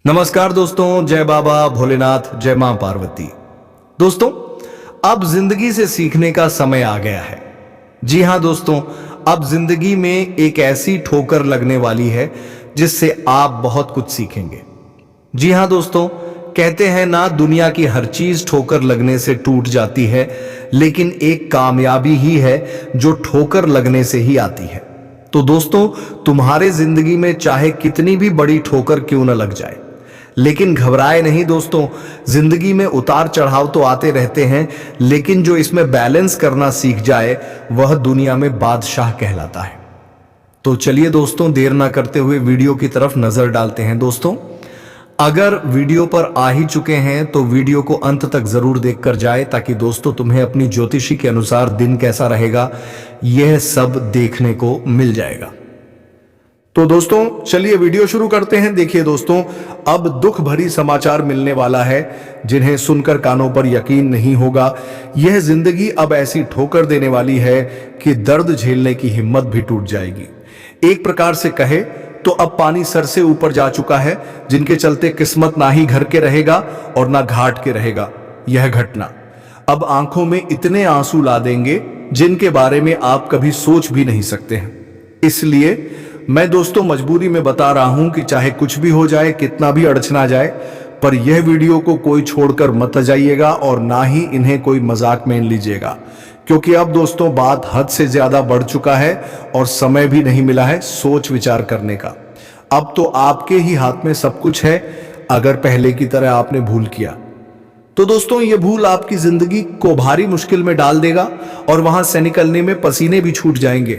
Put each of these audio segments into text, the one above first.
नमस्कार दोस्तों, जय बाबा भोलेनाथ, जय मां पार्वती। दोस्तों, अब जिंदगी से सीखने का समय आ गया है। जी हां दोस्तों, अब जिंदगी में एक ऐसी ठोकर लगने वाली है जिससे आप बहुत कुछ सीखेंगे। जी हां दोस्तों, कहते हैं ना, दुनिया की हर चीज ठोकर लगने से टूट जाती है, लेकिन एक कामयाबी ही है जो ठोकर लगने से ही आती है। तो दोस्तों, तुम्हारे जिंदगी में चाहे कितनी भी बड़ी ठोकर क्यों न लग जाए, लेकिन घबराए नहीं दोस्तों। जिंदगी में उतार चढ़ाव तो आते रहते हैं, लेकिन जो इसमें बैलेंस करना सीख जाए वह दुनिया में बादशाह कहलाता है। तो चलिए दोस्तों, देर ना करते हुए वीडियो की तरफ नजर डालते हैं। दोस्तों, अगर वीडियो पर आ ही चुके हैं तो वीडियो को अंत तक जरूर देखकर जाए, ताकि दोस्तों तुम्हें अपनी ज्योतिषी के अनुसार दिन कैसा रहेगा यह सब देखने को मिल जाएगा। तो दोस्तों चलिए वीडियो शुरू करते हैं। देखिए दोस्तों, अब दुख भरी समाचार मिलने वाला है जिन्हें सुनकर कानों पर यकीन नहीं होगा। यह जिंदगी अब ऐसी ठोकर देने वाली है कि दर्द झेलने की हिम्मत भी टूट जाएगी। एक प्रकार से कहे तो अब पानी सर से ऊपर जा चुका है, जिनके चलते किस्मत ना ही घर के रहेगा और ना घाट के रहेगा। यह घटना अब आंखों में इतने आंसू ला देंगे जिनके बारे में आप कभी सोच भी नहीं सकते हैं। इसलिए मैं दोस्तों मजबूरी में बता रहा हूं कि चाहे कुछ भी हो जाए, कितना भी अड़चना जाए, पर यह वीडियो को कोई छोड़कर मत जाइएगा और ना ही इन्हें कोई मजाक में लीजिएगा, क्योंकि अब दोस्तों बात हद से ज्यादा बढ़ चुका है और समय भी नहीं मिला है सोच विचार करने का। अब तो आपके ही हाथ में सब कुछ है। अगर पहले की तरह आपने भूल किया तो दोस्तों यह भूल आपकी जिंदगी को भारी मुश्किल में डाल देगा और वहां से निकलने में पसीने भी छूट जाएंगे,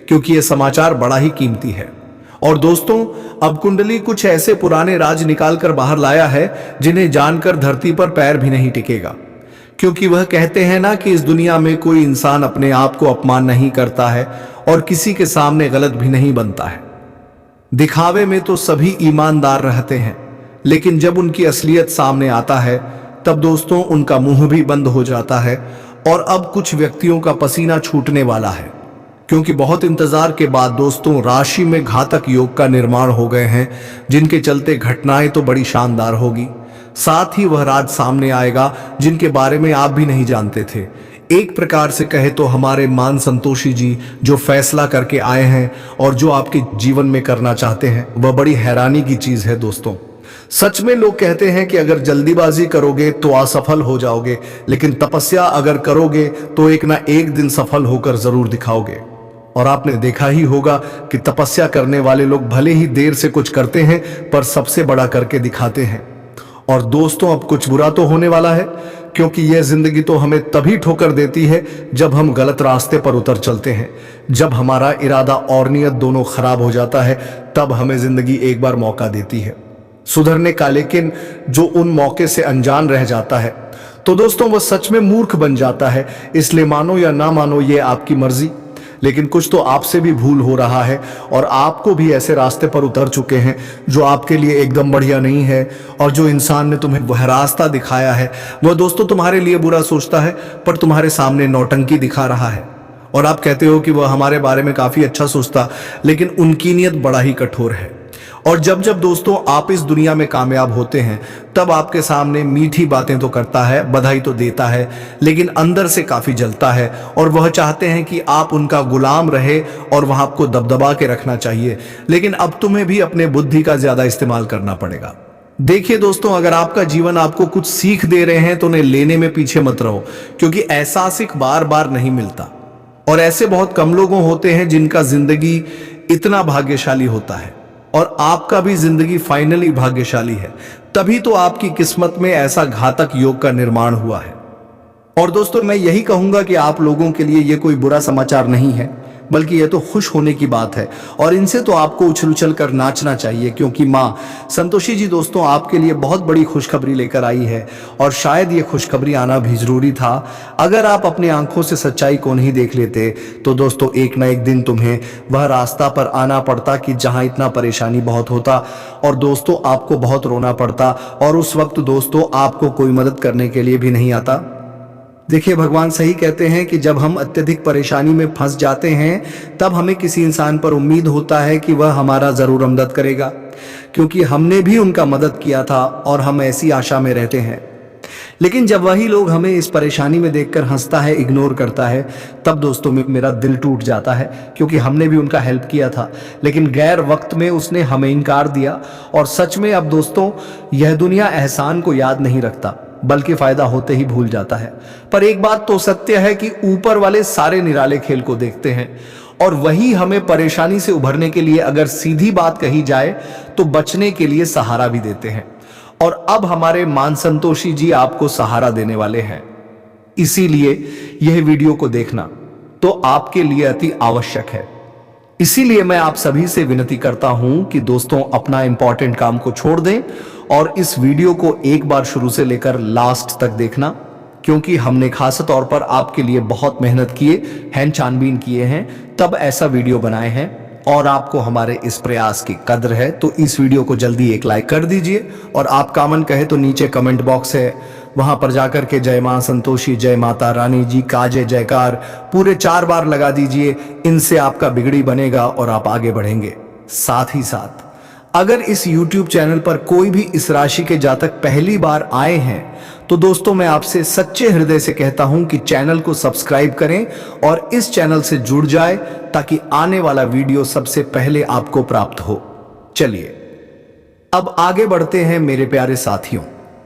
क्योंकि यह समाचार बड़ा ही कीमती है। और दोस्तों, अब कुंडली कुछ ऐसे पुराने राज निकाल कर बाहर लाया है जिन्हें जानकर धरती पर पैर भी नहीं टिकेगा, क्योंकि वह कहते हैं ना कि इस दुनिया में कोई इंसान अपने आप को अपमान नहीं करता है और किसी के सामने गलत भी नहीं बनता है। दिखावे में तो सभी ईमानदार रहते हैं, लेकिन जब उनकी असलियत सामने आता है तब दोस्तों उनका मुंह भी बंद हो जाता है। और अब कुछ व्यक्तियों का पसीना छूटने वाला है, क्योंकि बहुत इंतजार के बाद दोस्तों राशि में घातक योग का निर्माण हो गए हैं, जिनके चलते घटनाएं तो बड़ी शानदार होगी। साथ ही वह राज सामने आएगा जिनके बारे में आप भी नहीं जानते थे। एक प्रकार से कहे तो हमारे मान संतोषी जी जो फैसला करके आए हैं और जो आपके जीवन में करना चाहते हैं, वह बड़ी हैरानी की चीज है दोस्तों। सच में लोग कहते हैं कि अगर जल्दीबाजी करोगे तो असफल हो जाओगे, लेकिन तपस्या अगर करोगे तो एक ना एक दिन सफल होकर जरूर दिखाओगे। और आपने देखा ही होगा कि तपस्या करने वाले लोग भले ही देर से कुछ करते हैं, पर सबसे बड़ा करके दिखाते हैं। और दोस्तों, अब कुछ बुरा तो होने वाला है, क्योंकि यह जिंदगी तो हमें तभी ठोकर देती है जब हम गलत रास्ते पर उतर चलते हैं। जब हमारा इरादा और नियत दोनों खराब हो जाता है, तब हमें जिंदगी एक बार मौका देती है सुधरने का। लेकिन जो उन मौके से अनजान रह जाता है तो दोस्तों वह सच में मूर्ख बन जाता है। इसलिए मानो या ना मानो ये आपकी मर्जी, लेकिन कुछ तो आपसे भी भूल हो रहा है और आपको भी ऐसे रास्ते पर उतर चुके हैं जो आपके लिए एकदम बढ़िया नहीं है। और जो इंसान ने तुम्हें वह रास्ता दिखाया है वह दोस्तों तुम्हारे लिए बुरा सोचता है, पर तुम्हारे सामने नौटंकी दिखा रहा है। और आप कहते हो कि वह हमारे बारे में काफी अच्छा सोचता, लेकिन उनकी नीयत बड़ा ही कठोर है। और जब जब दोस्तों आप इस दुनिया में कामयाब होते हैं, तब आपके सामने मीठी बातें तो करता है, बधाई तो देता है, लेकिन अंदर से काफी जलता है और वह चाहते हैं कि आप उनका गुलाम रहे और वह आपको दबदबा के रखना चाहिए। लेकिन अब तुम्हें भी अपने बुद्धि का ज्यादा इस्तेमाल करना पड़ेगा। देखिए दोस्तों, अगर आपका जीवन आपको कुछ सीख दे रहे हैं तो उन्हें लेने में पीछे मत रहो, क्योंकि ऐसा सीख बार बार नहीं मिलता। और ऐसे बहुत कम लोगों होते हैं जिनका जिंदगी इतना भाग्यशाली होता है, और आपका भी जिंदगी फाइनली भाग्यशाली है। तभी तो आपकी किस्मत में ऐसा घातक योग का निर्माण हुआ है। और दोस्तों, मैं यही कहूंगा कि आप लोगों के लिए यह कोई बुरा समाचार नहीं है, बल्कि यह तो खुश होने की बात है। और इनसे तो आपको उछल उछल कर नाचना चाहिए, क्योंकि माँ संतोषी जी दोस्तों आपके लिए बहुत बड़ी खुशखबरी लेकर आई है। और शायद ये खुशखबरी आना भी जरूरी था। अगर आप अपनी आंखों से सच्चाई को नहीं देख लेते तो दोस्तों एक ना एक दिन तुम्हें वह रास्ता पर आना पड़ता कि जहां इतना परेशानी बहुत होता, और दोस्तों आपको बहुत रोना पड़ता, और उस वक्त दोस्तों आपको कोई मदद करने के लिए भी नहीं आता। देखिए, भगवान सही कहते हैं कि जब हम अत्यधिक परेशानी में फंस जाते हैं तब हमें किसी इंसान पर उम्मीद होता है कि वह हमारा ज़रूर मदद करेगा, क्योंकि हमने भी उनका मदद किया था और हम ऐसी आशा में रहते हैं। लेकिन जब वही लोग हमें इस परेशानी में देखकर हंसता है, इग्नोर करता है, तब दोस्तों मेरा दिल टूट जाता है, क्योंकि हमने भी उनका हेल्प किया था, लेकिन गैर वक्त में उसने हमें इनकार दिया। और सच में अब दोस्तों, यह दुनिया एहसान को याद नहीं रखता, बल्कि फायदा होते ही भूल जाता है। पर एक बात तो सत्य है कि ऊपर वाले सारे निराले खेल को देखते हैं, और वही हमें परेशानी से उभरने के लिए, अगर सीधी बात कही जाए तो बचने के लिए सहारा भी देते हैं। और अब हमारे मान संतोषी जी आपको सहारा देने वाले हैं, इसीलिए यह वीडियो को देखना तो आपके लिए अति आवश्यक है। इसीलिए मैं आप सभी से विनती करता हूं कि दोस्तों, अपना इंपॉर्टेंट काम को छोड़ दें और इस वीडियो को एक बार शुरू से लेकर लास्ट तक देखना, क्योंकि हमने खास तौर पर आपके लिए बहुत मेहनत किए हैं, छानबीन किए हैं, तब ऐसा वीडियो बनाए हैं। और आपको हमारे इस प्रयास की कद्र है, तो इस वीडियो को जल्दी एक लाइक कर दीजिए। और आप कमेंट कहे तो नीचे कमेंट बॉक्स है, वहां पर जाकर के जय मां संतोषी, जय माता रानी जी का जय जयकार पूरे 4 बार लगा दीजिए। इनसे आपका बिगड़ी बनेगा और आप आगे बढ़ेंगे। साथ ही साथ अगर इस YouTube चैनल पर कोई भी इस राशि के जातक पहली बार आए हैं, तो दोस्तों मैं आपसे सच्चे हृदय से कहता हूं कि चैनल को सब्सक्राइब करें और इस चैनल से जुड़ जाए, ताकि आने वाला वीडियो सबसे पहले आपको प्राप्त हो। चलिए अब आगे बढ़ते हैं मेरे प्यारे साथियों।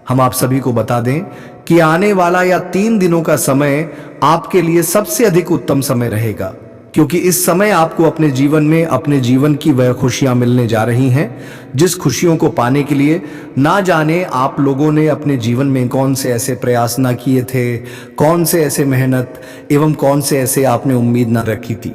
हम आप सभी को बता दें कि आने वाला या 3 दिनों का समय आपके लिए सबसे अधिक उत्तम समय रहेगा, क्योंकि इस समय आपको अपने जीवन में अपने जीवन की वह खुशियां मिलने जा रही हैं, जिस खुशियों को पाने के लिए ना जाने आप लोगों ने अपने जीवन में कौन से ऐसे प्रयास ना किए थे, कौन से ऐसे मेहनत एवं कौन से ऐसे आपने उम्मीद ना रखी थी।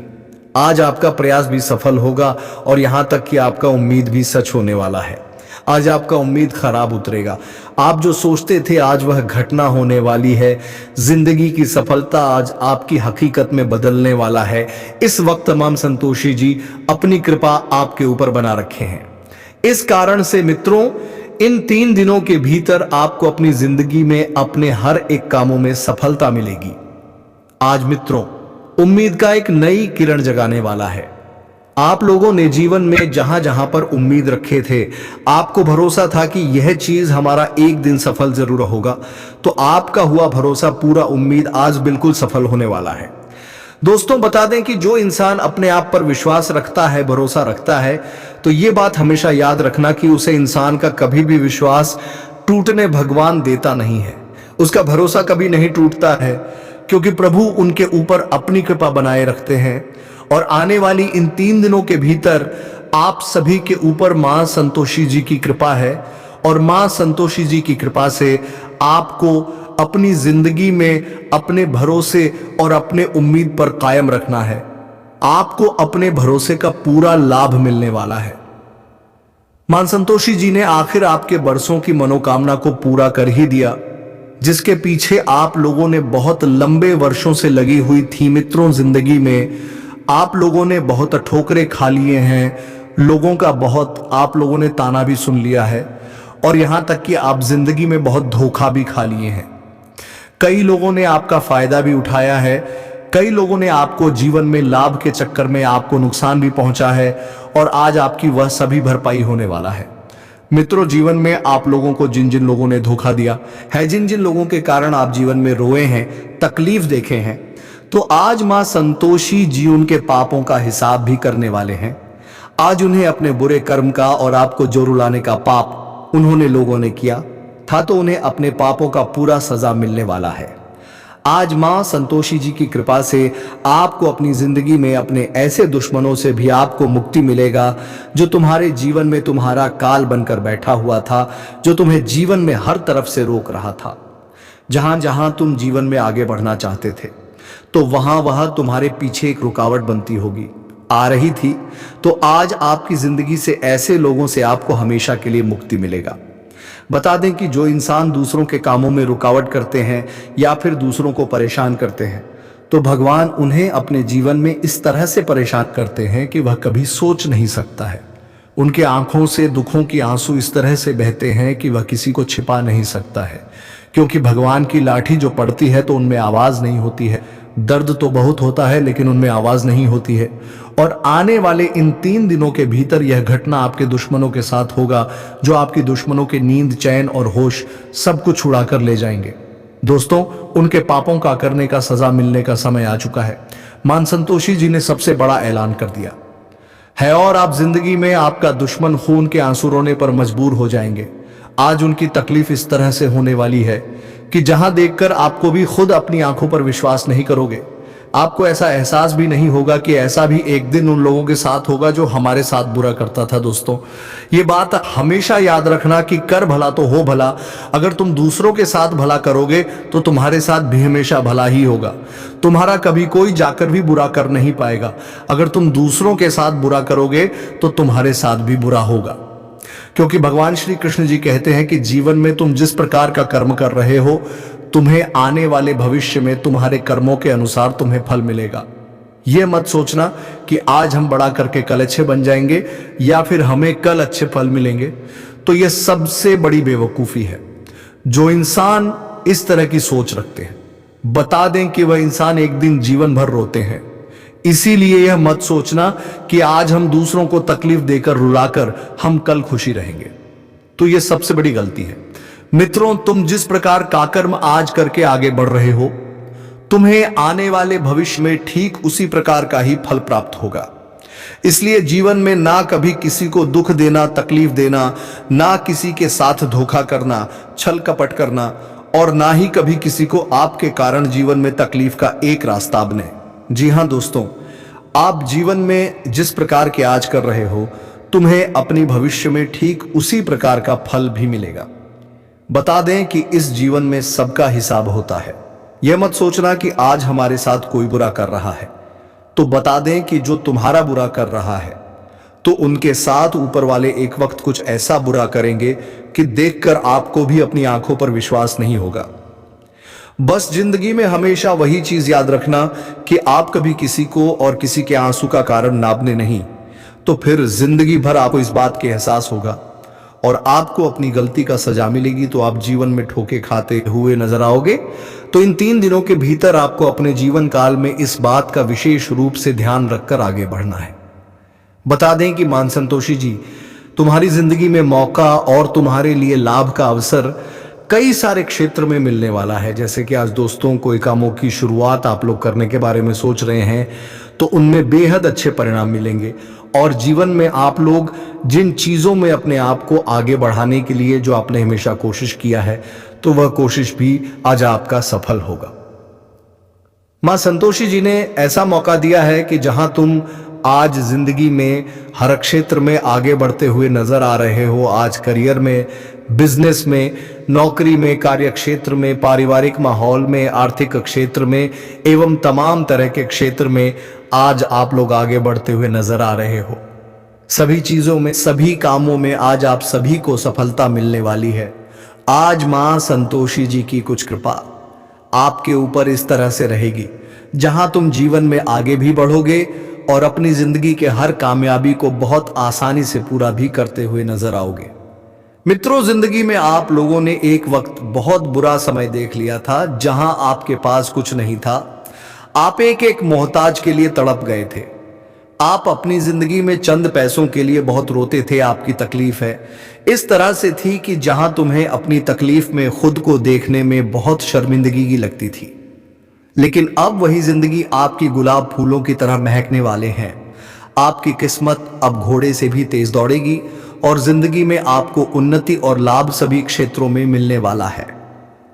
आज आपका प्रयास भी सफल होगा और यहां तक कि आपका उम्मीद भी सच होने वाला है। आज आपका उम्मीद खराब उतरेगा। आप जो सोचते थे आज वह घटना होने वाली है। जिंदगी की सफलता आज आपकी हकीकत में बदलने वाला है। इस वक्त तमाम संतोषी जी अपनी कृपा आपके ऊपर बना रखे हैं। इस कारण से मित्रों, इन 3 दिनों के भीतर आपको अपनी जिंदगी में अपने हर एक कामों में सफलता मिलेगी। आज मित्रों, उम्मीद का एक नई किरण जगाने वाला है। आप लोगों ने जीवन में जहां जहां पर उम्मीद रखे थे, आपको भरोसा था कि यह चीज हमारा एक दिन सफल जरूर होगा, तो आपका हुआ भरोसा पूरा उम्मीद आज बिल्कुल सफल होने वाला है। दोस्तों बता दें कि जो इंसान अपने आप पर विश्वास रखता है, भरोसा रखता है, तो ये बात हमेशा याद रखना कि उसे इंसान का कभी भी विश्वास टूटने भगवान देता नहीं है। उसका भरोसा कभी नहीं टूटता है, क्योंकि प्रभु उनके ऊपर अपनी कृपा बनाए रखते हैं। और आने वाली इन 3 दिनों के भीतर आप सभी के ऊपर मां संतोषी जी की कृपा है, और मां संतोषी जी की कृपा से आपको अपनी जिंदगी में अपने भरोसे और अपने उम्मीद पर कायम रखना है। आपको अपने भरोसे का पूरा लाभ मिलने वाला है। मां संतोषी जी ने आखिर आपके बरसों की मनोकामना को पूरा कर ही दिया, जिसके पीछे आप लोगों ने बहुत लंबे वर्षों से लगी हुई थी। मित्रों, जिंदगी में आप लोगों ने बहुत ठोकरें खा लिए हैं, लोगों का बहुत आप लोगों ने ताना भी सुन लिया है, और यहां तक कि आप जिंदगी में बहुत धोखा भी खा लिए हैं। कई लोगों ने आपका फायदा भी उठाया है, कई लोगों ने आपको जीवन में लाभ के चक्कर में आपको नुकसान भी पहुंचा है, और आज आपकी वह सभी भरपाई होने वाला है। मित्रों, जीवन में आप लोगों को जिन जिन लोगों ने धोखा दिया है, जिन जिन लोगों के कारण आप जीवन में रोए हैं, तकलीफ देखे हैं, तो आज मां संतोषी जी उनके पापों का हिसाब भी करने वाले हैं। आज उन्हें अपने बुरे कर्म का और आपको जो रुलाने का पाप उन्होंने लोगों ने किया था, तो उन्हें अपने पापों का पूरा सजा मिलने वाला है। आज मां संतोषी जी की कृपा से आपको अपनी जिंदगी में अपने ऐसे दुश्मनों से भी आपको मुक्ति मिलेगा, जो तुम्हारे जीवन में तुम्हारा काल बनकर बैठा हुआ था, जो तुम्हें जीवन में हर तरफ से रोक रहा था। जहां जहां तुम जीवन में आगे बढ़ना चाहते थे, तो वहां वहां तुम्हारे पीछे एक रुकावट बनती होगी, आ रही थी। तो आज आपकी जिंदगी से ऐसे लोगों से आपको हमेशा के लिए मुक्ति मिलेगा। बता दें कि जो इंसान दूसरों के कामों में रुकावट करते हैं या फिर दूसरों को परेशान करते हैं, तो भगवान उन्हें अपने जीवन में इस तरह से परेशान करते हैं कि वह कभी सोच नहीं सकता है। उनके आंखों से दुखों की आंसू इस तरह से बहते हैं कि वह किसी को छिपा नहीं सकता है, क्योंकि भगवान की लाठी जो पड़ती है तो उनमें आवाज नहीं होती है, दर्द तो बहुत होता है लेकिन उनमें आवाज नहीं होती है। और आने वाले इन 3 दिनों के भीतर यह घटना आपके दुश्मनों के साथ होगा, जो आपकी दुश्मनों के नींद, चैन और होश सब कुछ उड़ा कर ले जाएंगे। दोस्तों, उनके पापों का करने का सजा मिलने का समय आ चुका है। मान संतोषी जी ने सबसे बड़ा ऐलान कर दिया है और आप जिंदगी में आपका दुश्मन खून के आंसू रोने पर मजबूर हो जाएंगे। आज उनकी तकलीफ इस तरह से होने वाली है कि जहां देखकर आपको भी खुद अपनी आंखों पर विश्वास नहीं करोगे। आपको ऐसा एहसास भी नहीं होगा कि ऐसा भी एक दिन उन लोगों के साथ होगा जो हमारे साथ बुरा करता था। दोस्तों, ये बात हमेशा याद रखना कि कर भला तो हो भला। अगर तुम दूसरों के साथ भला करोगे तो तुम्हारे साथ भी हमेशा भला ही होगा। तुम्हारा कभी कोई जाकर भी बुरा कर नहीं पाएगा। अगर तुम दूसरों के साथ बुरा करोगे तो तुम्हारे साथ भी बुरा होगा, क्योंकि भगवान श्री कृष्ण जी कहते हैं कि जीवन में तुम जिस प्रकार का कर्म कर रहे हो, तुम्हें आने वाले भविष्य में तुम्हारे कर्मों के अनुसार तुम्हें फल मिलेगा। यह मत सोचना कि आज हम बड़ा करके कल अच्छे बन जाएंगे या फिर हमें कल अच्छे फल मिलेंगे। तो यह सबसे बड़ी बेवकूफी है जो इंसान इस तरह की सोच रखते हैं। बता दें कि वह इंसान एक दिन जीवन भर रोते हैं। इसीलिए यह मत सोचना कि आज हम दूसरों को तकलीफ देकर रुलाकर हम कल खुशी रहेंगे। तो यह सबसे बड़ी गलती है। मित्रों, तुम जिस प्रकार का कर्म आज करके आगे बढ़ रहे हो, तुम्हें आने वाले भविष्य में ठीक उसी प्रकार का ही फल प्राप्त होगा। इसलिए जीवन में ना कभी किसी को दुख देना, तकलीफ देना, ना किसी के साथ धोखा करना, छल कपट करना, और ना ही कभी किसी को आपके कारण जीवन में तकलीफ का एक रास्ता बने। जी हां दोस्तों, आप जीवन में जिस प्रकार के आज कर रहे हो, तुम्हें अपनी भविष्य में ठीक उसी प्रकार का फल भी मिलेगा। बता दें कि इस जीवन में सबका हिसाब होता है। यह मत सोचना कि आज हमारे साथ कोई बुरा कर रहा है तो बता दें कि जो तुम्हारा बुरा कर रहा है तो उनके साथ ऊपर वाले एक वक्त कुछ ऐसा बुरा करेंगे कि देखकर आपको भी अपनी आंखों पर विश्वास नहीं होगा। बस जिंदगी में हमेशा वही चीज याद रखना कि आप कभी किसी को और किसी के आंसू का कारण नापने नहीं, तो फिर जिंदगी भर आपको इस बात के एहसास होगा और आपको अपनी गलती का सजा मिलेगी, तो आप जीवन में ठोके खाते हुए नजर आओगे। तो इन 3 दिनों के भीतर आपको अपने जीवन काल में इस बात का विशेष रूप से ध्यान रखकर आगे बढ़ना है। बता दें कि मान संतोषी जी, तुम्हारी जिंदगी में मौका और तुम्हारे लिए लाभ का अवसर कई सारे क्षेत्र में मिलने वाला है। जैसे कि आज दोस्तों, कोई कामों की शुरुआत आप लोग करने के बारे में सोच रहे हैं तो उनमें बेहद अच्छे परिणाम मिलेंगे। और जीवन में आप लोग जिन चीजों में अपने आप को आगे बढ़ाने के लिए जो आपने हमेशा कोशिश किया है, तो वह कोशिश भी आज आपका सफल होगा। मां संतोषी जी ने ऐसा मौका दिया है कि जहां तुम आज जिंदगी में हर क्षेत्र में आगे बढ़ते हुए नजर आ रहे हो। आज करियर में, बिजनेस में, नौकरी में, कार्य क्षेत्र में, पारिवारिक माहौल में, आर्थिक क्षेत्र में एवं तमाम तरह के क्षेत्र में आज आप लोग आगे बढ़ते हुए नजर आ रहे हो। सभी चीजों में, सभी कामों में आज आप सभी को सफलता मिलने वाली है। आज मां संतोषी जी की कुछ कृपा आपके ऊपर इस तरह से रहेगी जहां तुम जीवन में आगे भी बढ़ोगे और अपनी जिंदगी के हर कामयाबी को बहुत आसानी से पूरा भी करते हुए नजर आओगे। मित्रों, जिंदगी में आप लोगों ने एक वक्त बहुत बुरा समय देख लिया था जहां आपके पास कुछ नहीं था। आप एक एक मोहताज के लिए तड़प गए थे। आप अपनी जिंदगी में चंद पैसों के लिए बहुत रोते थे। आपकी तकलीफ है इस तरह से थी कि जहां तुम्हें अपनी तकलीफ में खुद को देखने में बहुत शर्मिंदगी की लगती थी, लेकिन अब वही जिंदगी आपकी गुलाब फूलों की तरह महकने वाले हैं। आपकी किस्मत अब घोड़े से भी तेज दौड़ेगी और जिंदगी में आपको उन्नति और लाभ सभी क्षेत्रों में मिलने वाला है।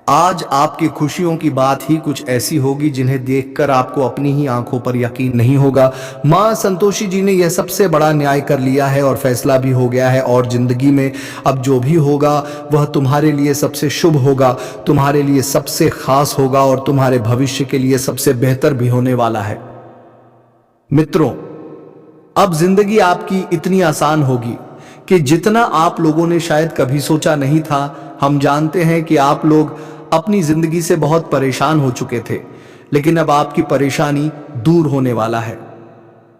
आज आपकी खुशियों की बात ही कुछ ऐसी होगी जिन्हें देखकर आपको अपनी ही आंखों पर यकीन नहीं होगा। मां संतोषी जी ने यह सबसे बड़ा न्याय कर लिया है और फैसला भी हो गया है, और जिंदगी में अब जो भी होगा वह तुम्हारे लिए सबसे शुभ होगा, तुम्हारे लिए सबसे खास होगा और तुम्हारे भविष्य के लिए सबसे बेहतर भी होने वाला है। मित्रों, अब जिंदगी आपकी इतनी आसान होगी कि जितना आप लोगों ने शायद कभी सोचा नहीं था। हम जानते हैं कि आप लोग अपनी जिंदगी से बहुत परेशान हो चुके थे, लेकिन अब आपकी परेशानी दूर होने वाला है।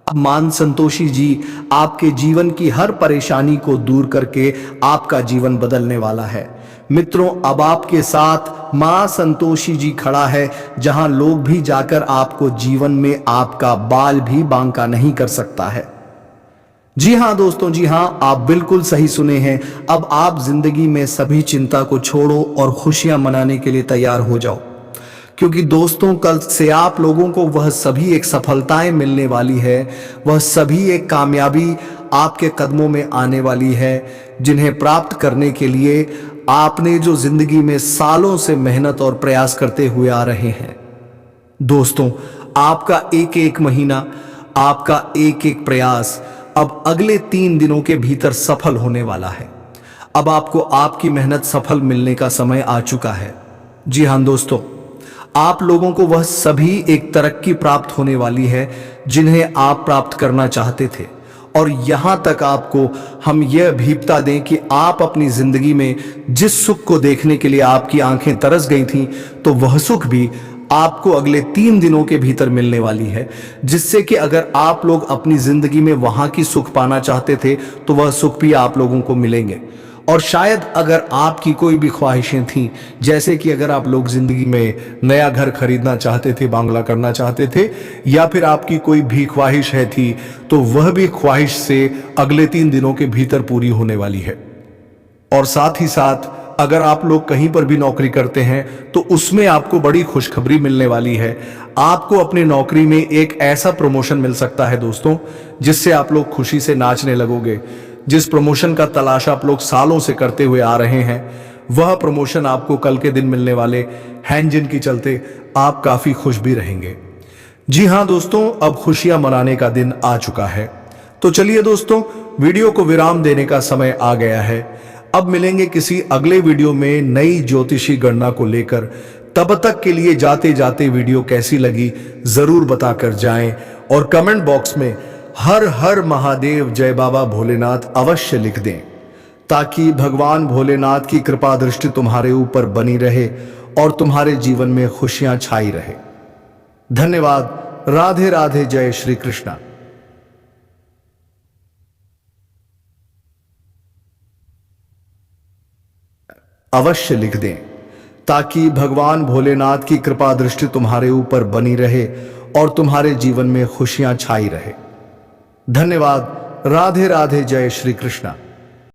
अब मान संतोषी जी आपके जीवन की हर परेशानी को दूर करके आपका जीवन बदलने वाला है। मित्रों, अब आपके साथ मां संतोषी जी खड़ा है, जहां लोग भी जाकर आपको जीवन में आपका बाल भी बांका नहीं कर सकता है। जी हां दोस्तों, जी हां, आप बिल्कुल सही सुने हैं। अब आप जिंदगी में सभी चिंता को छोड़ो और खुशियां मनाने के लिए तैयार हो जाओ, क्योंकि दोस्तों कल से आप लोगों को वह सभी एक सफलताएं मिलने वाली है, वह सभी एक कामयाबी आपके कदमों में आने वाली है, जिन्हें प्राप्त करने के लिए आपने जो जिंदगी में सालों से मेहनत और प्रयास करते हुए आ रहे हैं। दोस्तों, आपका एक एक महीना, आपका एक एक प्रयास अब अगले 3 दिनों के भीतर सफल होने वाला है। अब आपको आपकी मेहनत सफल मिलने का समय आ चुका है। जी हां दोस्तों, आप लोगों को वह सभी एक तरक्की प्राप्त होने वाली है जिन्हें आप प्राप्त करना चाहते थे। और यहां तक आपको हम यह अभिप्सा दें कि आप अपनी जिंदगी में जिस सुख को देखने के लिए आपकी आंखें तरस गई थीं, तो वह सुख भी आपको अगले 3 दिनों के भीतर मिलने वाली है, जिससे कि अगर आप लोग अपनी जिंदगी में वहां की सुख पाना चाहते थे तो वह सुख भी आप लोगों को मिलेंगे। और शायद अगर आपकी कोई भी ख्वाहिशें थीं, जैसे कि अगर आप लोग जिंदगी में नया घर खरीदना चाहते थे, बांग्ला करना चाहते थे, या फिर आपकी कोई भी ख्वाहिश है थी, तो वह भी ख्वाहिश से अगले 3 दिनों के भीतर पूरी होने वाली है। और साथ ही साथ अगर आप लोग कहीं पर भी नौकरी करते हैं तो उसमें आपको बड़ी खुशखबरी मिलने वाली है। आपको अपनी नौकरी में एक ऐसा प्रमोशन मिल सकता है दोस्तों, जिससे आप लोग खुशी से नाचने लगोगे। जिस प्रमोशन का तलाश आप लोग सालों से करते हुए आ रहे हैं, वह प्रमोशन आपको कल के दिन मिलने वाले हैं, जिनकी चलते आप काफी खुश भी रहेंगे। जी हां दोस्तों, अब खुशियां मनाने का दिन आ चुका है। तो चलिए दोस्तों, वीडियो को विराम देने का समय आ गया है। अब मिलेंगे किसी अगले वीडियो में नई ज्योतिषी गणना को लेकर। तब तक के लिए जाते जाते वीडियो कैसी लगी जरूर बताकर जाएं, और कमेंट बॉक्स में हर हर महादेव जय बाबा भोलेनाथ अवश्य लिख दें, ताकि भगवान भोलेनाथ की कृपा दृष्टि तुम्हारे ऊपर बनी रहे और तुम्हारे जीवन में खुशियां छाई रहे। धन्यवाद। राधे राधे। जय श्री कृष्णा। अवश्य लिख दें, ताकि भगवान भोलेनाथ की कृपा दृष्टि तुम्हारे ऊपर बनी रहे और तुम्हारे जीवन में खुशियां छाई रहे। धन्यवाद। राधे राधे। जय श्री कृष्णा।